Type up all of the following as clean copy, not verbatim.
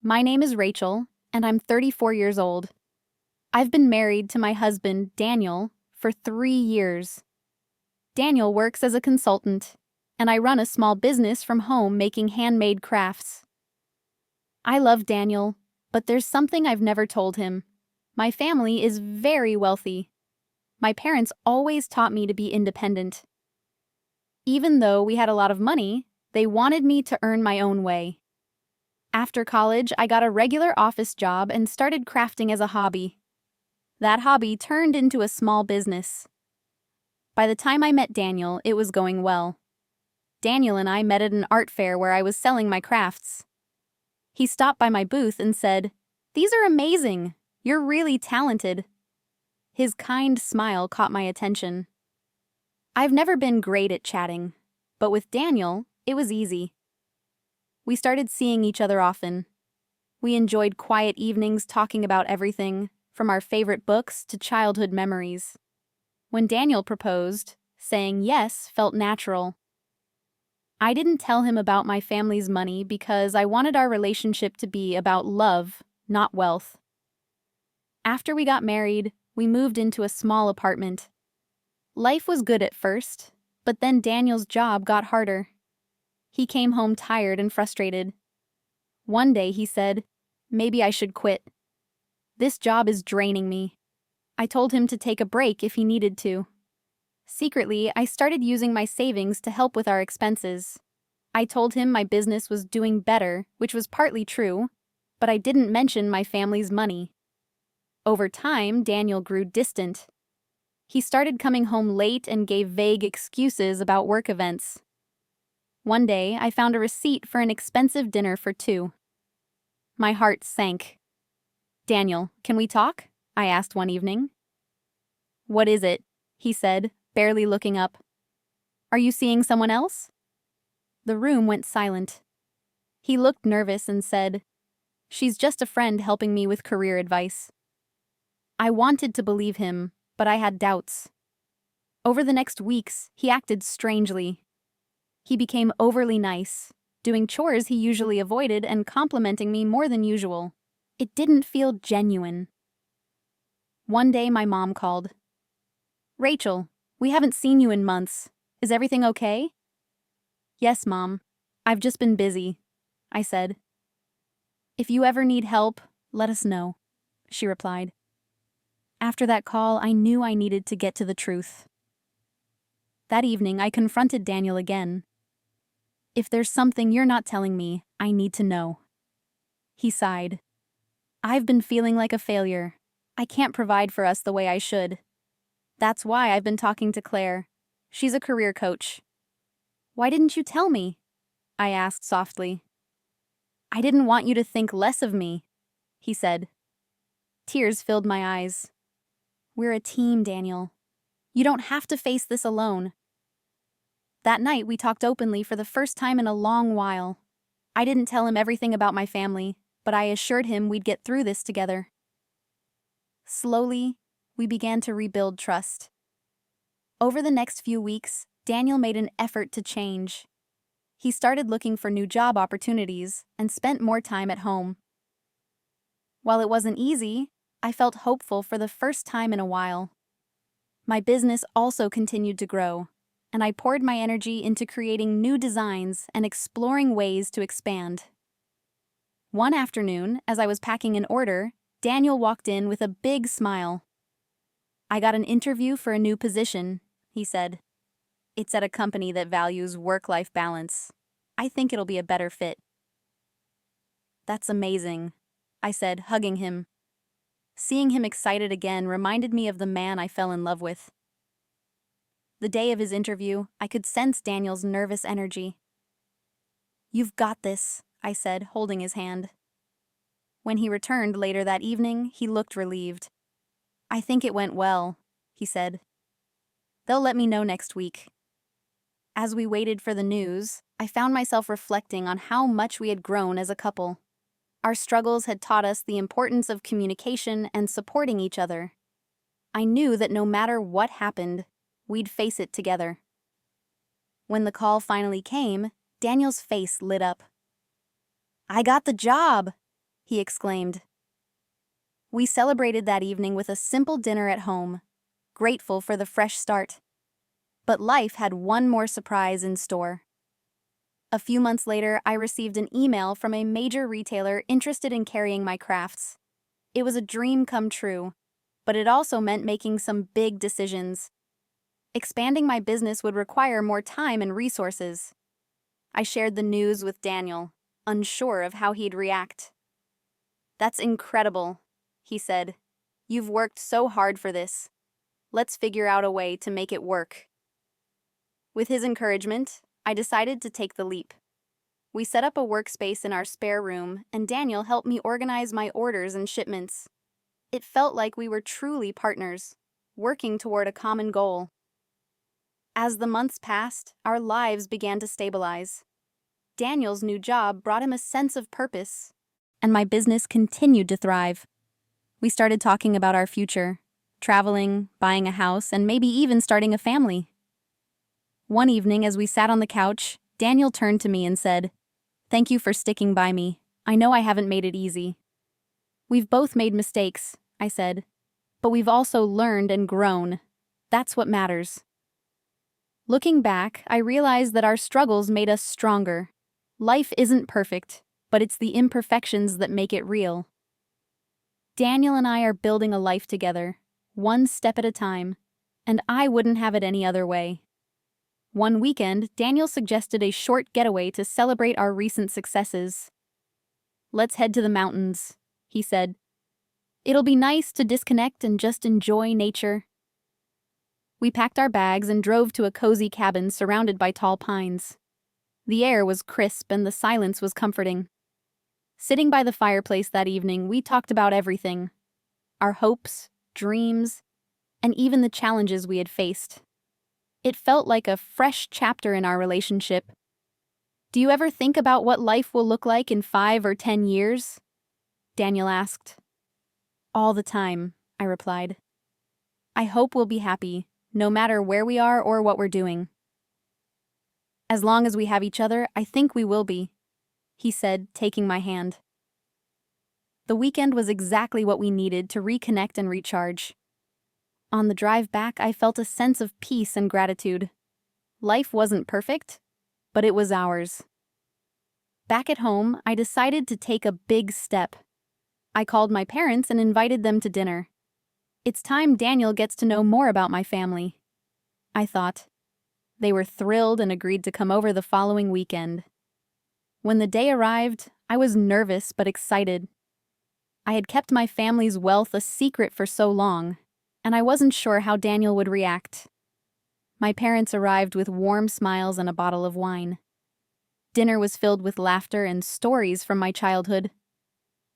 My name is Rachel, and I'm 34 years old. I've been married to my husband, Daniel, for 3 years. Daniel works as a consultant, and I run a small business from home making handmade crafts. I love Daniel, but there's something I've never told him. My family is very wealthy. My parents always taught me to be independent. Even though we had a lot of money, they wanted me to earn my own way. After college, I got a regular office job and started crafting as a hobby. That hobby turned into a small business. By the time I met Daniel, it was going well. Daniel and I met at an art fair where I was selling my crafts. He stopped by my booth and said, "These are amazing. You're really talented." His kind smile caught my attention. I've never been great at chatting, but with Daniel, it was easy. We started seeing each other often. We enjoyed quiet evenings talking about everything, from our favorite books to childhood memories. When Daniel proposed, saying yes felt natural. I didn't tell him about my family's money because I wanted our relationship to be about love, not wealth. After we got married, we moved into a small apartment. Life was good at first, but then Daniel's job got harder. He came home tired and frustrated. One day he said, "Maybe I should quit. This job is draining me." I told him to take a break if he needed to. Secretly, I started using my savings to help with our expenses. I told him my business was doing better, which was partly true, but I didn't mention my family's money. Over time, Daniel grew distant. He started coming home late and gave vague excuses about work events. One day, I found a receipt for an expensive dinner for two. My heart sank. "Daniel, can we talk?" I asked one evening. "What is it?" he said, barely looking up. "Are you seeing someone else?" The room went silent. He looked nervous and said, "She's just a friend helping me with career advice." I wanted to believe him, but I had doubts. Over the next weeks, he acted strangely. He became overly nice, doing chores he usually avoided and complimenting me more than usual. It didn't feel genuine. One day my mom called. "Rachel, we haven't seen you in months. Is everything okay?" "Yes, Mom. I've just been busy," I said. "If you ever need help, let us know," she replied. After that call, I knew I needed to get to the truth. That evening, I confronted Daniel again. "If there's something you're not telling me, I need to know." He sighed. "I've been feeling like a failure. I can't provide for us the way I should. That's why I've been talking to Claire. She's a career coach." "Why didn't you tell me?" I asked softly. "I didn't want you to think less of me," he said. Tears filled my eyes. "We're a team, Daniel. You don't have to face this alone." That night, we talked openly for the first time in a long while. I didn't tell him everything about my family, but I assured him we'd get through this together. Slowly, we began to rebuild trust. Over the next few weeks, Daniel made an effort to change. He started looking for new job opportunities and spent more time at home. While it wasn't easy, I felt hopeful for the first time in a while. My business also continued to grow, and I poured my energy into creating new designs and exploring ways to expand. One afternoon, as I was packing an order, Daniel walked in with a big smile. "I got an interview for a new position," he said. "It's at a company that values work-life balance. I think it'll be a better fit." "That's amazing," I said, hugging him. Seeing him excited again reminded me of the man I fell in love with. The day of his interview, I could sense Daniel's nervous energy. "You've got this," I said, holding his hand. When he returned later that evening, he looked relieved. "I think it went well," he said. "They'll let me know next week." As we waited for the news, I found myself reflecting on how much we had grown as a couple. Our struggles had taught us the importance of communication and supporting each other. I knew that no matter what happened, we'd face it together. When the call finally came, Daniel's face lit up. "I got the job!" he exclaimed. We celebrated that evening with a simple dinner at home, grateful for the fresh start. But life had one more surprise in store. A few months later, I received an email from a major retailer interested in carrying my crafts. It was a dream come true, but it also meant making some big decisions. Expanding my business would require more time and resources. I shared the news with Daniel, unsure of how he'd react. "That's incredible," he said. "You've worked so hard for this. Let's figure out a way to make it work." With his encouragement, I decided to take the leap. We set up a workspace in our spare room, and Daniel helped me organize my orders and shipments. It felt like we were truly partners, working toward a common goal. As the months passed, our lives began to stabilize. Daniel's new job brought him a sense of purpose, and my business continued to thrive. We started talking about our future, traveling, buying a house, and maybe even starting a family. One evening, as we sat on the couch, Daniel turned to me and said, "Thank you for sticking by me. I know I haven't made it easy." "We've both made mistakes," I said, "but we've also learned and grown. That's what matters." Looking back, I realized that our struggles made us stronger. Life isn't perfect, but it's the imperfections that make it real. Daniel and I are building a life together, one step at a time, and I wouldn't have it any other way. One weekend, Daniel suggested a short getaway to celebrate our recent successes. "Let's head to the mountains," he said. "It'll be nice to disconnect and just enjoy nature." We packed our bags and drove to a cozy cabin surrounded by tall pines. The air was crisp and the silence was comforting. Sitting by the fireplace that evening, we talked about everything: our hopes, dreams, and even the challenges we had faced. It felt like a fresh chapter in our relationship. "Do you ever think about what life will look like in 5 or 10 years?" Daniel asked. "All the time," I replied. "I hope we'll be happy, no matter where we are or what we're doing." "As long as we have each other, I think we will be," he said, taking my hand. The weekend was exactly what we needed to reconnect and recharge. On the drive back, I felt a sense of peace and gratitude. Life wasn't perfect, but it was ours. Back at home, I decided to take a big step. I called my parents and invited them to dinner. It's time Daniel gets to know more about my family, I thought. They were thrilled and agreed to come over the following weekend. When the day arrived, I was nervous but excited. I had kept my family's wealth a secret for so long, and I wasn't sure how Daniel would react. My parents arrived with warm smiles and a bottle of wine. Dinner was filled with laughter and stories from my childhood.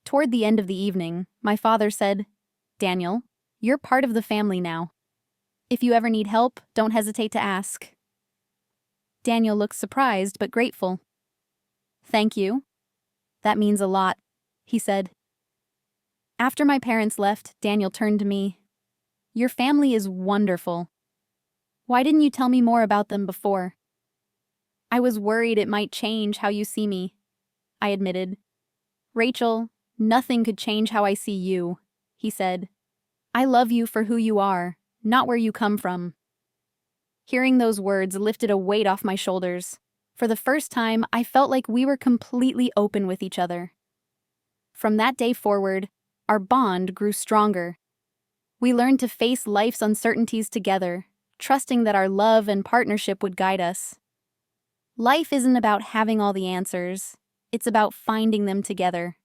Toward the end of the evening, my father said, "Daniel, you're part of the family now. If you ever need help, don't hesitate to ask." Daniel looked surprised but grateful. "Thank you. That means a lot," he said. After my parents left, Daniel turned to me. "Your family is wonderful. Why didn't you tell me more about them before?" "I was worried it might change how you see me," I admitted. "Rachel, nothing could change how I see you," he said. "I love you for who you are, not where you come from." Hearing those words lifted a weight off my shoulders. For the first time, I felt like we were completely open with each other. From that day forward, our bond grew stronger. We learned to face life's uncertainties together, trusting that our love and partnership would guide us. Life isn't about having all the answers, it's about finding them together.